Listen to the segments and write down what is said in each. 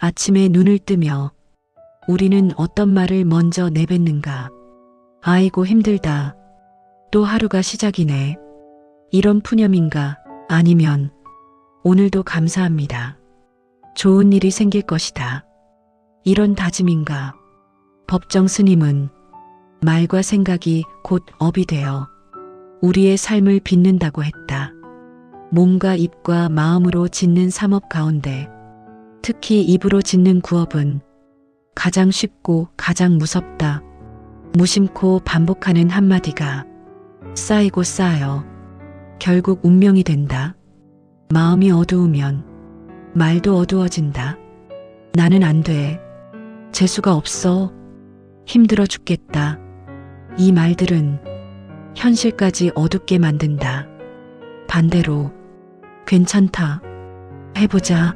아침에 눈을 뜨며 우리는 어떤 말을 먼저 내뱉는가. 아이고 힘들다. 또 하루가 시작이네. 이런 푸념인가? 아니면 오늘도 감사합니다. 좋은 일이 생길 것이다. 이런 다짐인가? 법정 스님은 말과 생각이 곧 업이 되어 우리의 삶을 빚는다고 했다. 몸과 입과 마음으로 짓는 삼업 가운데 특히 입으로 짓는 구업은 가장 쉽고 가장 무섭다. 무심코 반복하는 한마디가 쌓이고 쌓여 결국 운명이 된다. 마음이 어두우면 말도 어두워진다. 나는 안 돼. 재수가 없어. 힘들어 죽겠다. 이 말들은 현실까지 어둡게 만든다. 반대로 괜찮다. 해보자.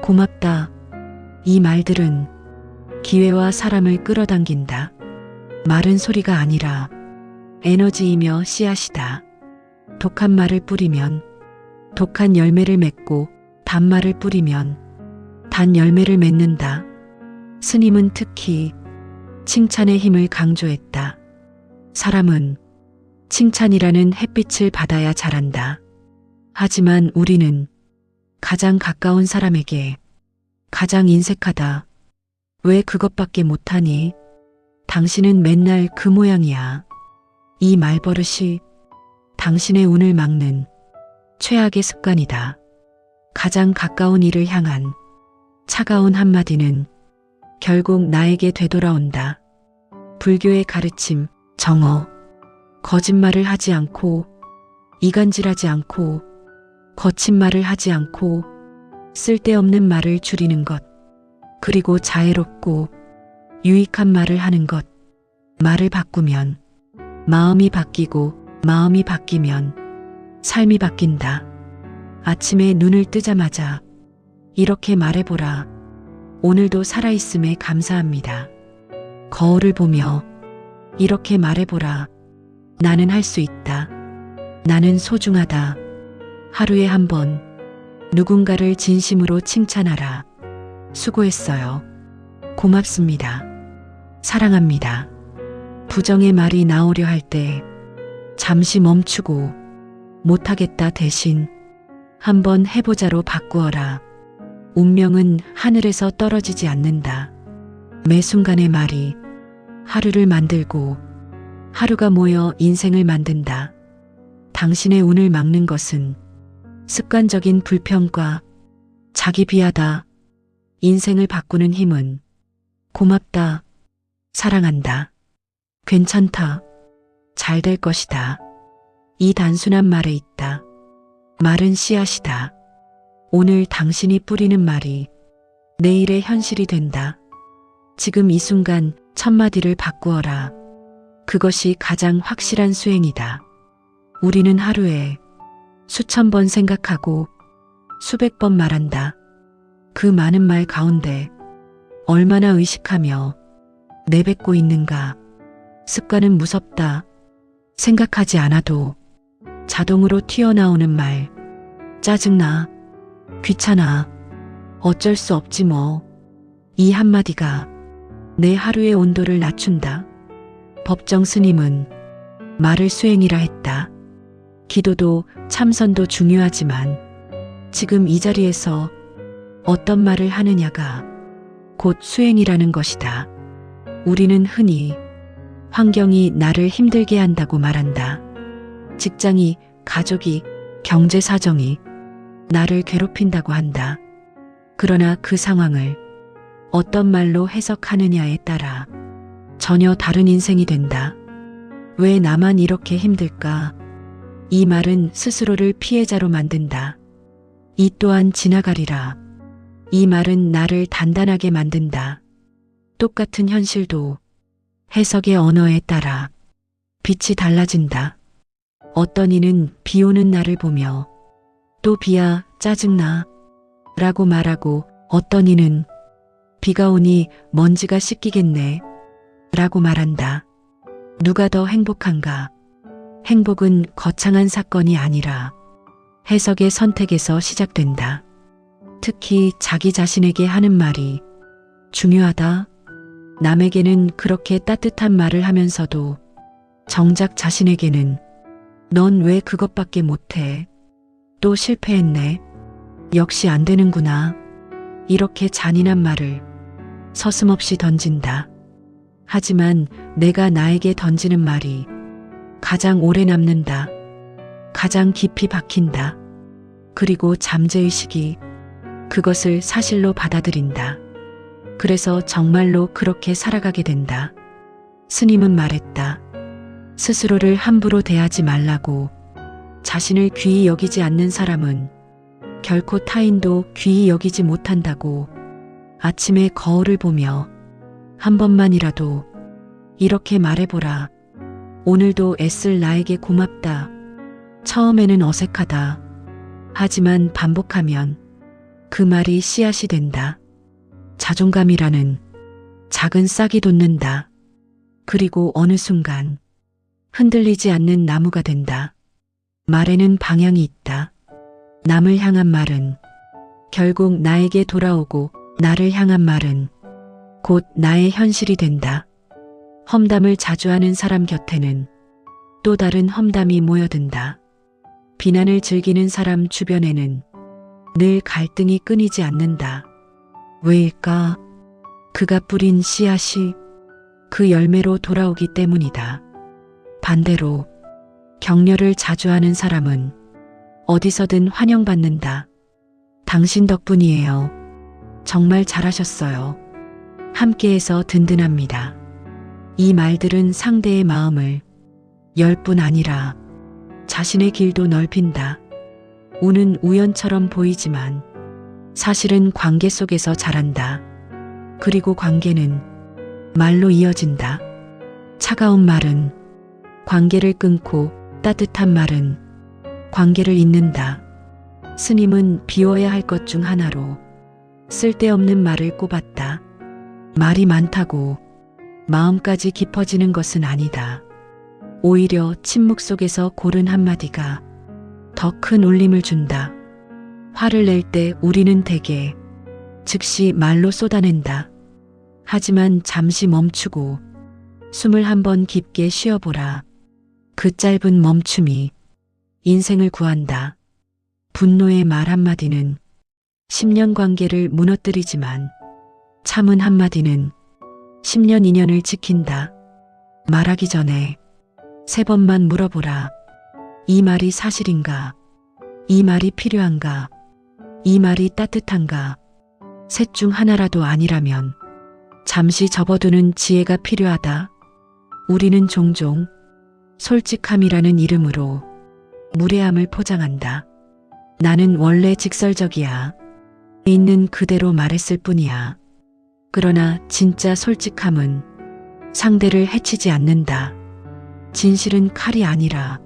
고맙다. 이 말들은 기회와 사람을 끌어당긴다. 말은 소리가 아니라 에너지이며 씨앗이다. 독한 말을 뿌리면 독한 열매를 맺고 단말을 뿌리면 단 열매를 맺는다. 스님은 특히 칭찬의 힘을 강조했다. 사람은 칭찬이라는 햇빛을 받아야 자란다. 하지만 우리는 가장 가까운 사람에게 가장 인색하다. 왜 그것밖에 못하니? 당신은 맨날 그 모양이야. 이 말버릇이 당신의 운을 막는 최악의 습관이다. 가장 가까운 이를 향한 차가운 한마디는 결국 나에게 되돌아온다. 불교의 가르침, 정어. 거짓말을 하지 않고, 이간질하지 않고, 거친 말을 하지 않고, 쓸데없는 말을 줄이는 것. 그리고 자애롭고 유익한 말을 하는 것. 말을 바꾸면 마음이 바뀌고 마음이 바뀌면 삶이 바뀐다. 아침에 눈을 뜨자마자 이렇게 말해보라. 오늘도 살아있음에 감사합니다. 거울을 보며 이렇게 말해보라. 나는 할 수 있다. 나는 소중하다. 하루에 한 번 누군가를 진심으로 칭찬하라. 수고했어요. 고맙습니다. 사랑합니다. 부정의 말이 나오려 할 때 잠시 멈추고 못하겠다 대신 한번 해보자로 바꾸어라. 운명은 하늘에서 떨어지지 않는다. 매 순간의 말이 하루를 만들고 하루가 모여 인생을 만든다. 당신의 운을 막는 것은 습관적인 불평과 자기 비하다. 인생을 바꾸는 힘은 고맙다. 사랑한다. 괜찮다. 잘 될 것이다. 이 단순한 말에 있다. 말은 씨앗이다. 오늘 당신이 뿌리는 말이 내일의 현실이 된다. 지금 이 순간 첫마디를 바꾸어라. 그것이 가장 확실한 수행이다. 우리는 하루에 수천 번 생각하고 수백 번 말한다. 그 많은 말 가운데 얼마나 의식하며 내뱉고 있는가. 습관은 무섭다. 생각하지 않아도 자동으로 튀어나오는 말. 짜증나. 귀찮아. 어쩔 수 없지 뭐. 이 한마디가 내 하루의 온도를 낮춘다. 법정 스님은 말을 수행이라 했다. 기도도 참선도 중요하지만 지금 이 자리에서 어떤 말을 하느냐가 곧 수행이라는 것이다. 우리는 흔히 환경이 나를 힘들게 한다고 말한다. 직장이, 가족이, 경제 사정이 나를 괴롭힌다고 한다. 그러나 그 상황을 어떤 말로 해석하느냐에 따라 전혀 다른 인생이 된다. 왜 나만 이렇게 힘들까? 이 말은 스스로를 피해자로 만든다. 이 또한 지나가리라. 이 말은 나를 단단하게 만든다. 똑같은 현실도 해석의 언어에 따라 빛이 달라진다. 어떤 이는 비 오는 날을 보며 또 비야 짜증나 라고 말하고 어떤 이는 비가 오니 먼지가 씻기겠네 라고 말한다. 누가 더 행복한가? 행복은 거창한 사건이 아니라 해석의 선택에서 시작된다. 특히 자기 자신에게 하는 말이 중요하다. 남에게는 그렇게 따뜻한 말을 하면서도 정작 자신에게는 넌 왜 그것밖에 못해? 또 실패했네. 역시 안 되는구나. 이렇게 잔인한 말을 서슴없이 던진다. 하지만 내가 나에게 던지는 말이 가장 오래 남는다. 가장 깊이 박힌다. 그리고 잠재의식이 그것을 사실로 받아들인다. 그래서 정말로 그렇게 살아가게 된다. 스님은 말했다. 스스로를 함부로 대하지 말라고. 자신을 귀히 여기지 않는 사람은 결코 타인도 귀히 여기지 못한다고. 아침에 거울을 보며 한 번만이라도 이렇게 말해보라. 오늘도 애쓸 나에게 고맙다. 처음에는 어색하다. 하지만 반복하면 그 말이 씨앗이 된다. 자존감이라는 작은 싹이 돋는다. 그리고 어느 순간 흔들리지 않는 나무가 된다. 말에는 방향이 있다. 남을 향한 말은 결국 나에게 돌아오고 나를 향한 말은 곧 나의 현실이 된다. 험담을 자주 하는 사람 곁에는 또 다른 험담이 모여든다. 비난을 즐기는 사람 주변에는 늘 갈등이 끊이지 않는다. 왜일까? 그가 뿌린 씨앗이 그 열매로 돌아오기 때문이다. 반대로 격려를 자주 하는 사람은 어디서든 환영받는다. 당신 덕분이에요. 정말 잘하셨어요. 함께해서 든든합니다. 이 말들은 상대의 마음을 열 뿐 아니라 자신의 길도 넓힌다. 운은 우연처럼 보이지만 사실은 관계 속에서 자란다. 그리고 관계는 말로 이어진다. 차가운 말은 관계를 끊고 따뜻한 말은 관계를 잇는다. 스님은 비워야 할 것 중 하나로 쓸데없는 말을 꼽았다. 말이 많다고 마음까지 깊어지는 것은 아니다. 오히려 침묵 속에서 고른 한마디가 더 큰 울림을 준다. 화를 낼 때 우리는 대개 즉시 말로 쏟아낸다. 하지만 잠시 멈추고 숨을 한번 깊게 쉬어보라. 그 짧은 멈춤이 인생을 구한다. 분노의 말 한마디는 10년 관계를 무너뜨리지만 참은 한마디는 10년 인연을 지킨다. 말하기 전에 3번만 물어보라. 이 말이 사실인가? 이 말이 필요한가? 이 말이 따뜻한가? 셋 중 하나라도 아니라면 잠시 접어두는 지혜가 필요하다. 우리는 종종 솔직함이라는 이름으로 무례함을 포장한다. 나는 원래 직설적이야. 있는 그대로 말했을 뿐이야. 그러나 진짜 솔직함은 상대를 해치지 않는다. 진실은 칼이 아니라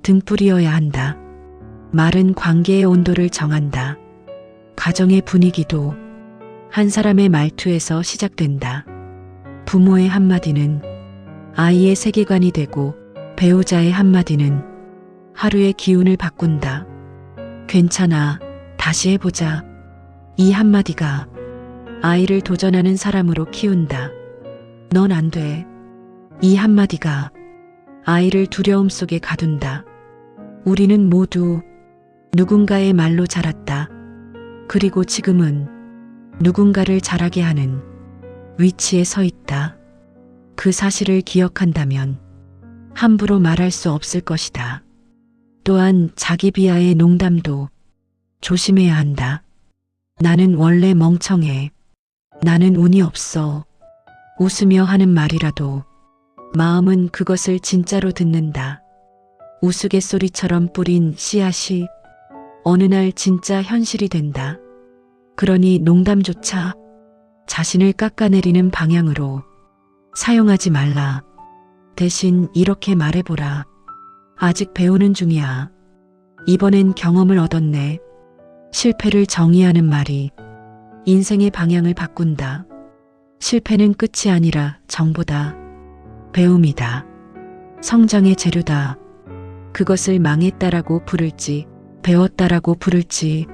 등불이어야 한다. 말은 관계의 온도를 정한다. 가정의 분위기도 한 사람의 말투에서 시작된다. 부모의 한마디는 아이의 세계관이 되고 배우자의 한마디는 하루의 기운을 바꾼다. 괜찮아, 다시 해보자. 이 한마디가 아이를 도전하는 사람으로 키운다. 넌 안 돼. 이 한마디가 아이를 두려움 속에 가둔다. 우리는 모두 누군가의 말로 자랐다. 그리고 지금은 누군가를 자라게 하는 위치에 서 있다. 그 사실을 기억한다면 함부로 말할 수 없을 것이다. 또한 자기 비하의 농담도 조심해야 한다. 나는 원래 멍청해. 나는 운이 없어. 웃으며 하는 말이라도 마음은 그것을 진짜로 듣는다. 우스갯소리처럼 뿌린 씨앗이 어느 날 진짜 현실이 된다. 그러니 농담조차 자신을 깎아내리는 방향으로 사용하지 말라. 대신 이렇게 말해보라. 아직 배우는 중이야. 이번엔 경험을 얻었네. 실패를 정의하는 말이 인생의 방향을 바꾼다. 실패는 끝이 아니라 정보다. 배움이다. 성장의 재료다. 그것을 망했다라고 부를지 배웠다라고 부를지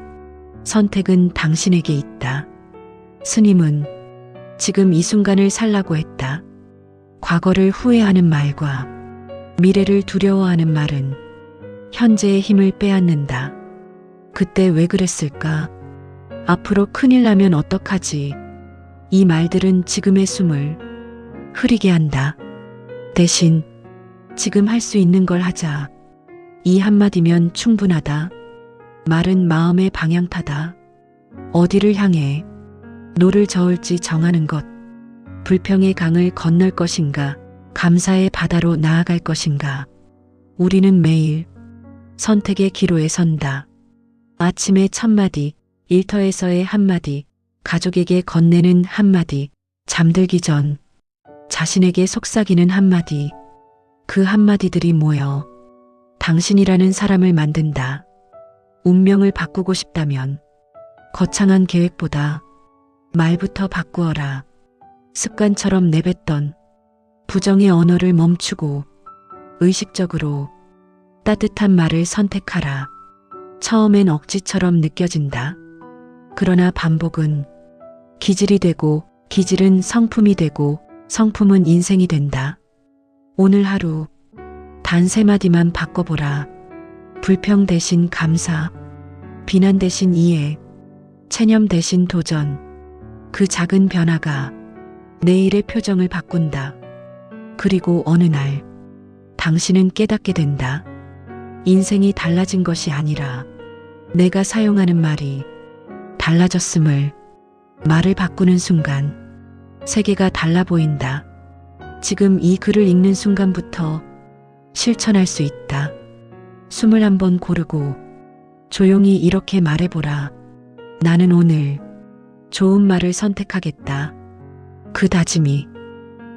선택은 당신에게 있다. 스님은 지금 이 순간을 살라고 했다. 과거를 후회하는 말과 미래를 두려워하는 말은 현재의 힘을 빼앗는다. 그때 왜 그랬을까? 앞으로 큰일 나면 어떡하지? 이 말들은 지금의 숨을 흐리게 한다. 대신 지금 할 수 있는 걸 하자. 이 한마디면 충분하다. 말은 마음의 방향타다. 어디를 향해 노를 저을지 정하는 것. 불평의 강을 건널 것인가, 감사의 바다로 나아갈 것인가. 우리는 매일 선택의 기로에 선다. 아침의 첫마디, 일터에서의 한마디, 가족에게 건네는 한마디, 잠들기 전 자신에게 속삭이는 한마디. 그 한마디들이 모여 당신이라는 사람을 만든다. 운명을 바꾸고 싶다면 거창한 계획보다 말부터 바꾸어라. 습관처럼 내뱉던 부정의 언어를 멈추고 의식적으로 따뜻한 말을 선택하라. 처음엔 억지처럼 느껴진다. 그러나 반복은 기질이 되고, 기질은 성품이 되고, 성품은 인생이 된다. 오늘 하루 단 3마디만 바꿔보라. 불평 대신 감사, 비난 대신 이해, 체념 대신 도전. 그 작은 변화가 내일의 표정을 바꾼다. 그리고 어느 날 당신은 깨닫게 된다. 인생이 달라진 것이 아니라 내가 사용하는 말이 달라졌음을. 말을 바꾸는 순간 세계가 달라 보인다. 지금 이 글을 읽는 순간부터 실천할 수 있다. 숨을 한번 고르고 조용히 이렇게 말해보라. 나는 오늘 좋은 말을 선택하겠다. 그 다짐이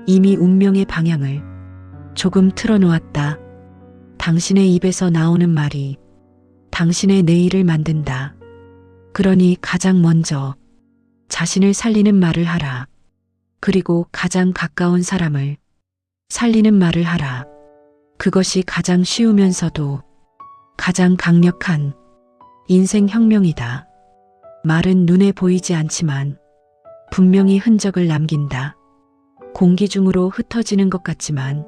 이미 운명의 방향을 조금 틀어놓았다. 당신의 입에서 나오는 말이 당신의 내일을 만든다. 그러니 가장 먼저 자신을 살리는 말을 하라. 그리고 가장 가까운 사람을 살리는 말을 하라. 그것이 가장 쉬우면서도 가장 강력한 인생 혁명이다. 말은 눈에 보이지 않지만 분명히 흔적을 남긴다. 공기 중으로 흩어지는 것 같지만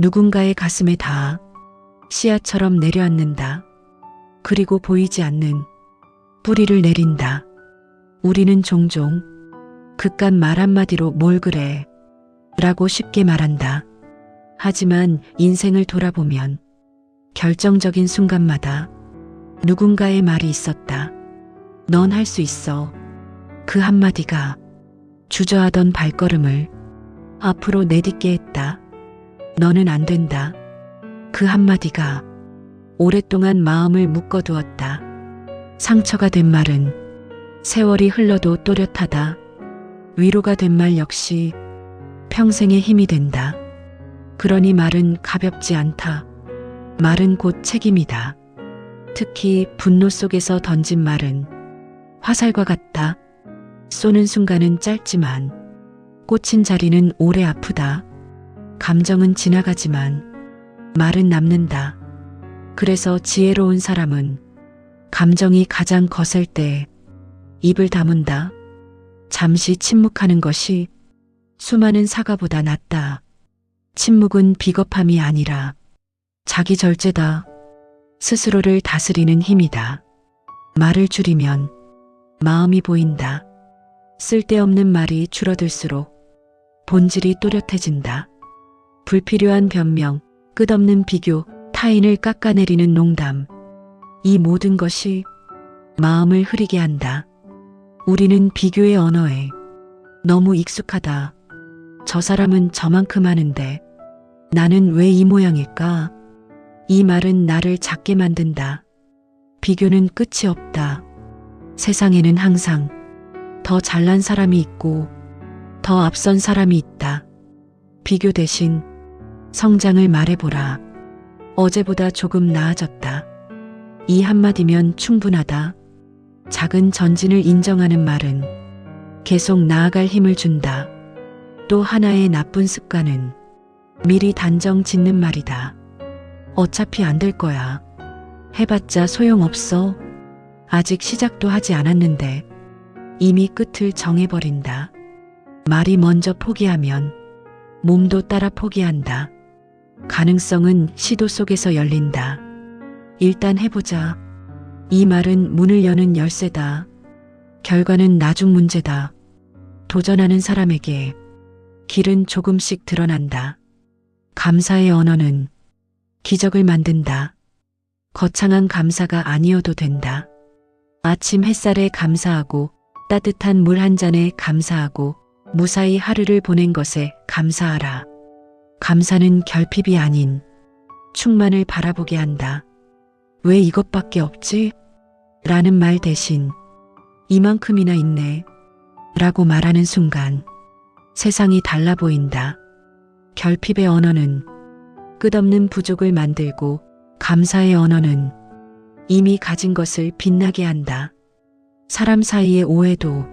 누군가의 가슴에 닿아 씨앗처럼 내려앉는다. 그리고 보이지 않는 뿌리를 내린다. 우리는 종종 그깟 말 한마디로 뭘 그래? 라고 쉽게 말한다. 하지만 인생을 돌아보면 결정적인 순간마다 누군가의 말이 있었다. 넌 할 수 있어. 그 한마디가 주저하던 발걸음을 앞으로 내딛게 했다. 너는 안 된다. 그 한마디가 오랫동안 마음을 묶어두었다. 상처가 된 말은 세월이 흘러도 또렷하다. 위로가 된 말 역시 평생의 힘이 된다. 그러니 말은 가볍지 않다. 말은 곧 책임이다. 특히 분노 속에서 던진 말은 화살과 같다. 쏘는 순간은 짧지만 꽂힌 자리는 오래 아프다. 감정은 지나가지만 말은 남는다. 그래서 지혜로운 사람은 감정이 가장 거셀 때 입을 다문다. 잠시 침묵하는 것이 수많은 사과보다 낫다. 침묵은 비겁함이 아니라 자기 절제다. 스스로를 다스리는 힘이다. 말을 줄이면 마음이 보인다. 쓸데없는 말이 줄어들수록 본질이 또렷해진다. 불필요한 변명, 끝없는 비교, 타인을 깎아내리는 농담. 이 모든 것이 마음을 흐리게 한다. 우리는 비교의 언어에 너무 익숙하다. 저 사람은 저만큼 하는데 나는 왜 이 모양일까? 이 말은 나를 작게 만든다. 비교는 끝이 없다. 세상에는 항상 더 잘난 사람이 있고 더 앞선 사람이 있다. 비교 대신 성장을 말해보라. 어제보다 조금 나아졌다. 이 한마디면 충분하다. 작은 전진을 인정하는 말은 계속 나아갈 힘을 준다. 또 하나의 나쁜 습관은 미리 단정 짓는 말이다. 어차피 안 될 거야. 해봤자 소용없어. 아직 시작도 하지 않았는데 이미 끝을 정해버린다. 말이 먼저 포기하면 몸도 따라 포기한다. 가능성은 시도 속에서 열린다. 일단 해보자. 이 말은 문을 여는 열쇠다. 결과는 나중 문제다. 도전하는 사람에게 길은 조금씩 드러난다. 감사의 언어는 기적을 만든다. 거창한 감사가 아니어도 된다. 아침 햇살에 감사하고 따뜻한 물 한 잔에 감사하고 무사히 하루를 보낸 것에 감사하라. 감사는 결핍이 아닌 충만을 바라보게 한다. 왜 이것밖에 없지? 라는 말 대신 이만큼이나 있네. 라고 말하는 순간 세상이 달라 보인다. 결핍의 언어는 끝없는 부족을 만들고 감사의 언어는 이미 가진 것을 빛나게 한다. 사람 사이의 오해도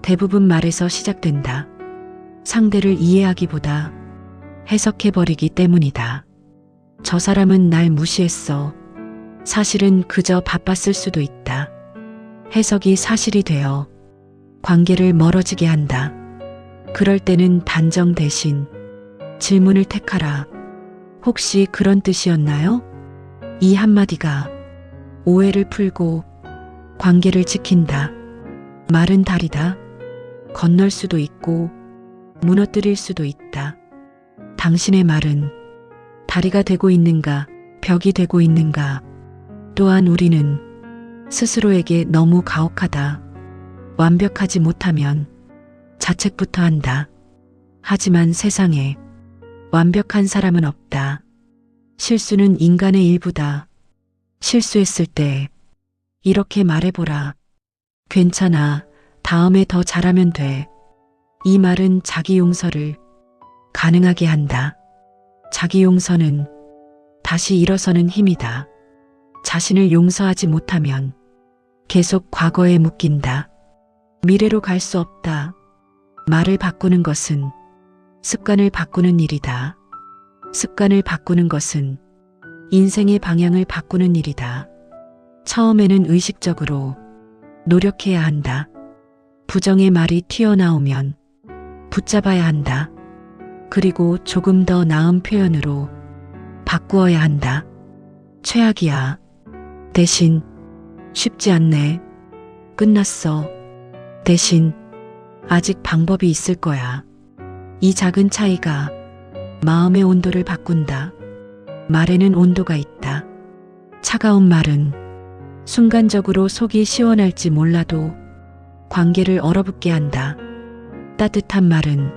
대부분 말에서 시작된다. 상대를 이해하기보다 해석해버리기 때문이다. 저 사람은 날 무시했어. 사실은 그저 바빴을 수도 있다. 해석이 사실이 되어 관계를 멀어지게 한다. 그럴 때는 단정 대신 질문을 택하라. 혹시 그런 뜻이었나요? 이 한마디가 오해를 풀고 관계를 지킨다. 말은 다리다. 건널 수도 있고 무너뜨릴 수도 있다. 당신의 말은 다리가 되고 있는가, 벽이 되고 있는가? 또한 우리는 스스로에게 너무 가혹하다. 완벽하지 못하면 자책부터 한다. 하지만 세상에 완벽한 사람은 없다. 실수는 인간의 일부다. 실수했을 때 이렇게 말해보라. 괜찮아. 다음에 더 잘하면 돼. 이 말은 자기 용서를 가능하게 한다. 자기 용서는 다시 일어서는 힘이다. 자신을 용서하지 못하면 계속 과거에 묶인다. 미래로 갈 수 없다. 말을 바꾸는 것은 습관을 바꾸는 일이다. 습관을 바꾸는 것은 인생의 방향을 바꾸는 일이다. 처음에는 의식적으로 노력해야 한다. 부정의 말이 튀어나오면 붙잡아야 한다. 그리고 조금 더 나은 표현으로 바꾸어야 한다. 최악이야. 대신 쉽지 않네. 끝났어. 대신 아직 방법이 있을 거야. 이 작은 차이가 마음의 온도를 바꾼다. 말에는 온도가 있다. 차가운 말은 순간적으로 속이 시원할지 몰라도 관계를 얼어붙게 한다. 따뜻한 말은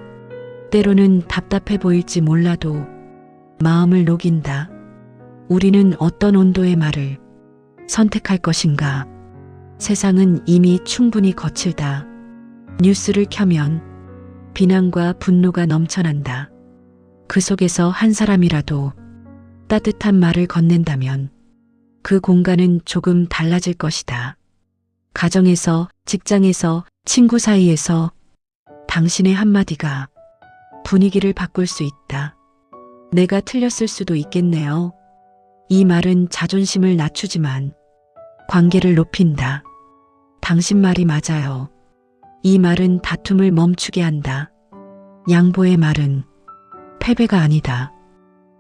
때로는 답답해 보일지 몰라도 마음을 녹인다. 우리는 어떤 온도의 말을 선택할 것인가? 세상은 이미 충분히 거칠다. 뉴스를 켜면 비난과 분노가 넘쳐난다. 그 속에서 한 사람이라도 따뜻한 말을 건넨다면 그 공간은 조금 달라질 것이다. 가정에서, 직장에서, 친구 사이에서 당신의 한마디가 분위기를 바꿀 수 있다. 내가 틀렸을 수도 있겠네요. 이 말은 자존심을 낮추지만 관계를 높인다. 당신 말이 맞아요. 이 말은 다툼을 멈추게 한다. 양보의 말은 패배가 아니다.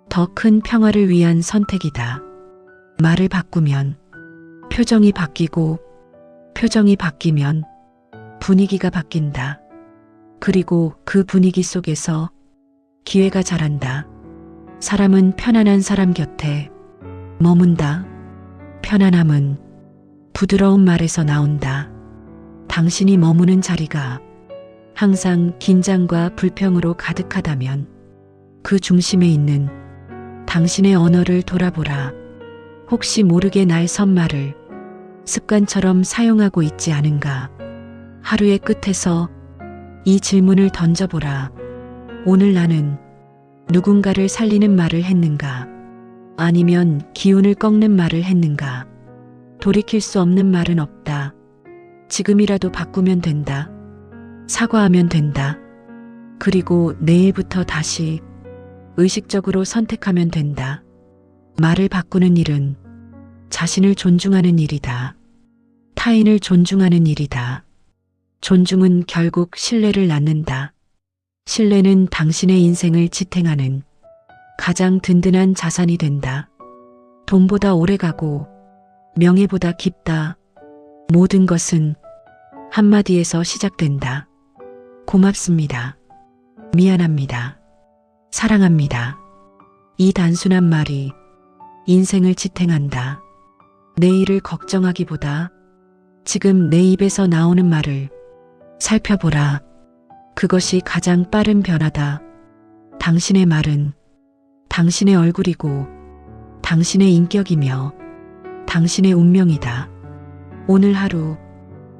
더 큰 평화를 위한 선택이다. 말을 바꾸면 표정이 바뀌고 표정이 바뀌면 분위기가 바뀐다. 그리고 그 분위기 속에서 기회가 자란다. 사람은 편안한 사람 곁에 머문다. 편안함은 부드러운 말에서 나온다. 당신이 머무는 자리가 항상 긴장과 불평으로 가득하다면 그 중심에 있는 당신의 언어를 돌아보라. 혹시 모르게 날 선말을 습관처럼 사용하고 있지 않은가? 하루의 끝에서 이 질문을 던져보라. 오늘 나는 누군가를 살리는 말을 했는가? 아니면 기운을 꺾는 말을 했는가? 돌이킬 수 없는 말은 없다. 지금이라도 바꾸면 된다. 사과하면 된다. 그리고 내일부터 다시 의식적으로 선택하면 된다. 말을 바꾸는 일은 자신을 존중하는 일이다. 타인을 존중하는 일이다. 존중은 결국 신뢰를 낳는다. 신뢰는 당신의 인생을 지탱하는 가장 든든한 자산이 된다. 돈보다 오래가고 명예보다 깊다. 모든 것은 한마디에서 시작된다. 고맙습니다. 미안합니다. 사랑합니다. 이 단순한 말이 인생을 지탱한다. 내일을 걱정하기보다 지금 내 입에서 나오는 말을 살펴보라. 그것이 가장 빠른 변화다. 당신의 말은 당신의 얼굴이고 당신의 인격이며 당신의 운명이다. 오늘 하루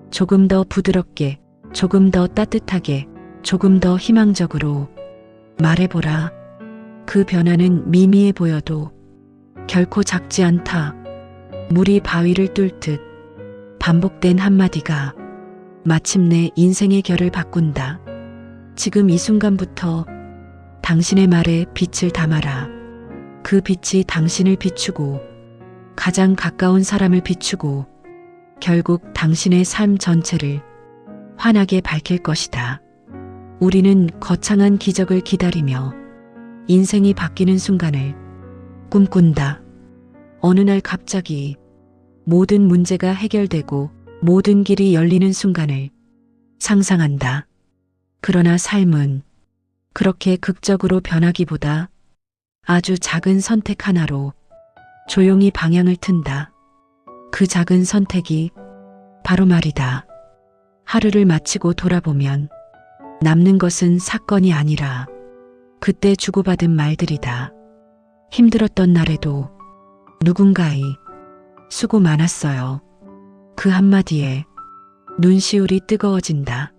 조금 더 부드럽게, 조금 더 따뜻하게, 조금 더 희망적으로 말해보라. 그 변화는 미미해 보여도 결코 작지 않다. 물이 바위를 뚫듯 반복된 한마디가 마침내 인생의 결을 바꾼다. 지금 이 순간부터 당신의 말에 빛을 담아라. 그 빛이 당신을 비추고 가장 가까운 사람을 비추고 결국 당신의 삶 전체를 환하게 밝힐 것이다. 우리는 거창한 기적을 기다리며 인생이 바뀌는 순간을 꿈꾼다. 어느 날 갑자기 모든 문제가 해결되고 모든 길이 열리는 순간을 상상한다. 그러나 삶은 그렇게 극적으로 변하기보다 아주 작은 선택 하나로 조용히 방향을 튼다. 그 작은 선택이 바로 말이다. 하루를 마치고 돌아보면 남는 것은 사건이 아니라 그때 주고받은 말들이다. 힘들었던 날에도 누군가의 수고 많았어요. 그 한마디에 눈시울이 뜨거워진다.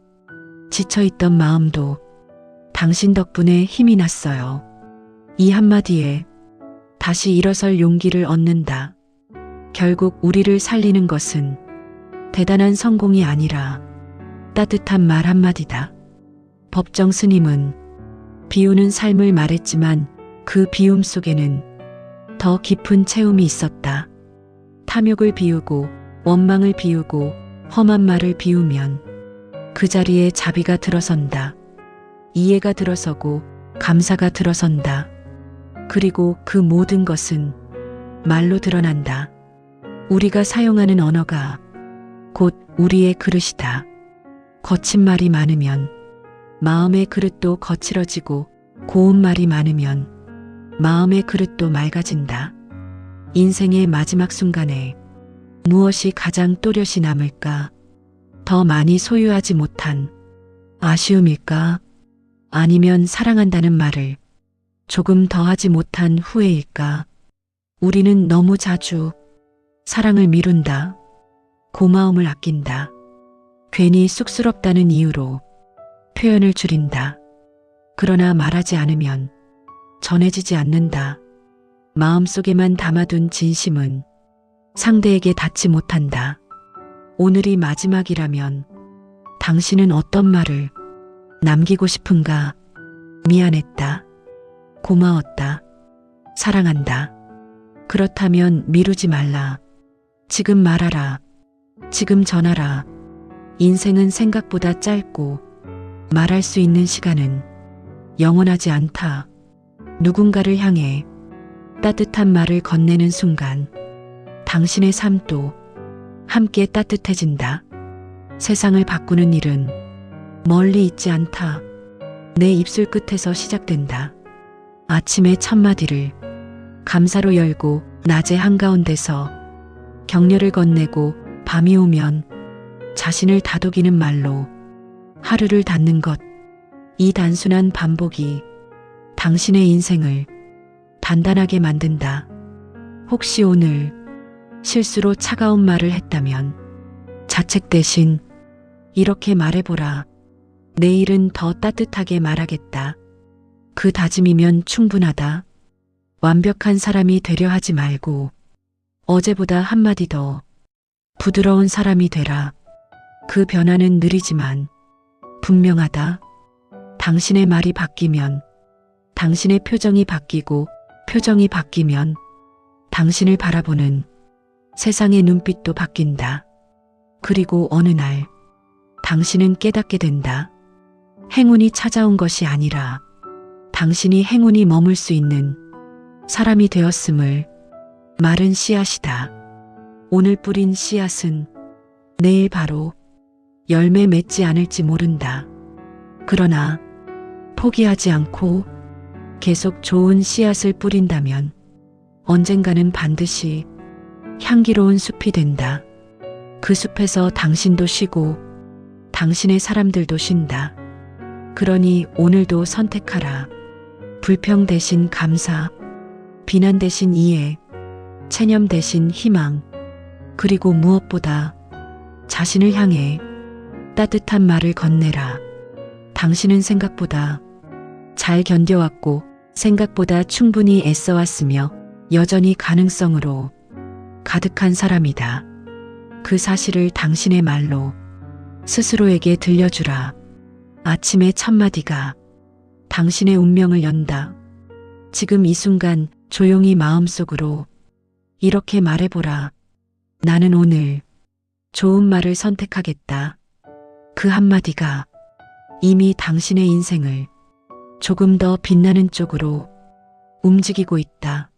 지쳐있던 마음도 당신 덕분에 힘이 났어요. 이 한마디에 다시 일어설 용기를 얻는다. 결국 우리를 살리는 것은 대단한 성공이 아니라 따뜻한 말 한마디다. 법정 스님은 비우는 삶을 말했지만 그 비움 속에는 더 깊은 채움이 있었다. 탐욕을 비우고 원망을 비우고 험한 말을 비우면 그 자리에 자비가 들어선다. 이해가 들어서고 감사가 들어선다. 그리고 그 모든 것은 말로 드러난다. 우리가 사용하는 언어가 곧 우리의 그릇이다. 거친 말이 많으면 마음의 그릇도 거칠어지고 고운 말이 많으면 마음의 그릇도 맑아진다. 인생의 마지막 순간에 무엇이 가장 또렷이 남을까? 더 많이 소유하지 못한 아쉬움일까? 아니면 사랑한다는 말을 조금 더 하지 못한 후회일까? 우리는 너무 자주 사랑을 미룬다. 고마움을 아낀다. 괜히 쑥스럽다는 이유로 표현을 줄인다. 그러나 말하지 않으면 전해지지 않는다. 마음속에만 담아둔 진심은 상대에게 닿지 못한다. 오늘이 마지막이라면 당신은 어떤 말을 남기고 싶은가? 미안했다. 고마웠다. 사랑한다. 그렇다면 미루지 말라. 지금 말하라. 지금 전하라. 인생은 생각보다 짧고 말할 수 있는 시간은 영원하지 않다. 누군가를 향해 따뜻한 말을 건네는 순간 당신의 삶도 함께 따뜻해진다. 세상을 바꾸는 일은 멀리 있지 않다. 내 입술 끝에서 시작된다. 아침의 첫마디를 감사로 열고 낮의 한가운데서 격려를 건네고 밤이 오면 자신을 다독이는 말로 하루를 닫는 것. 이 단순한 반복이 당신의 인생을 단단하게 만든다. 혹시 오늘 실수로 차가운 말을 했다면 자책 대신 이렇게 말해보라. 내일은 더 따뜻하게 말하겠다. 그 다짐이면 충분하다. 완벽한 사람이 되려 하지 말고 어제보다 한마디 더 부드러운 사람이 되라. 그 변화는 느리지만 분명하다. 당신의 말이 바뀌면 당신의 표정이 바뀌고 표정이 바뀌면 당신을 바라보는 세상의 눈빛도 바뀐다. 그리고 어느 날 당신은 깨닫게 된다. 행운이 찾아온 것이 아니라 당신이 행운이 머물 수 있는 사람이 되었음을. 마른 씨앗이다. 오늘 뿌린 씨앗은 내일 바로 열매 맺지 않을지 모른다. 그러나 포기하지 않고 계속 좋은 씨앗을 뿌린다면 언젠가는 반드시 향기로운 숲이 된다. 그 숲에서 당신도 쉬고 당신의 사람들도 쉰다. 그러니 오늘도 선택하라. 불평 대신 감사, 비난 대신 이해, 체념 대신 희망, 그리고 무엇보다 자신을 향해 따뜻한 말을 건네라. 당신은 생각보다 잘 견뎌왔고 생각보다 충분히 애써왔으며 여전히 가능성으로 가득한 사람이다. 그 사실을 당신의 말로 스스로에게 들려주라. 아침의 첫마디가 당신의 운명을 연다. 지금 이 순간 조용히 마음속으로 이렇게 말해보라. 나는 오늘 좋은 말을 선택하겠다. 그 한마디가 이미 당신의 인생을 조금 더 빛나는 쪽으로 움직이고 있다.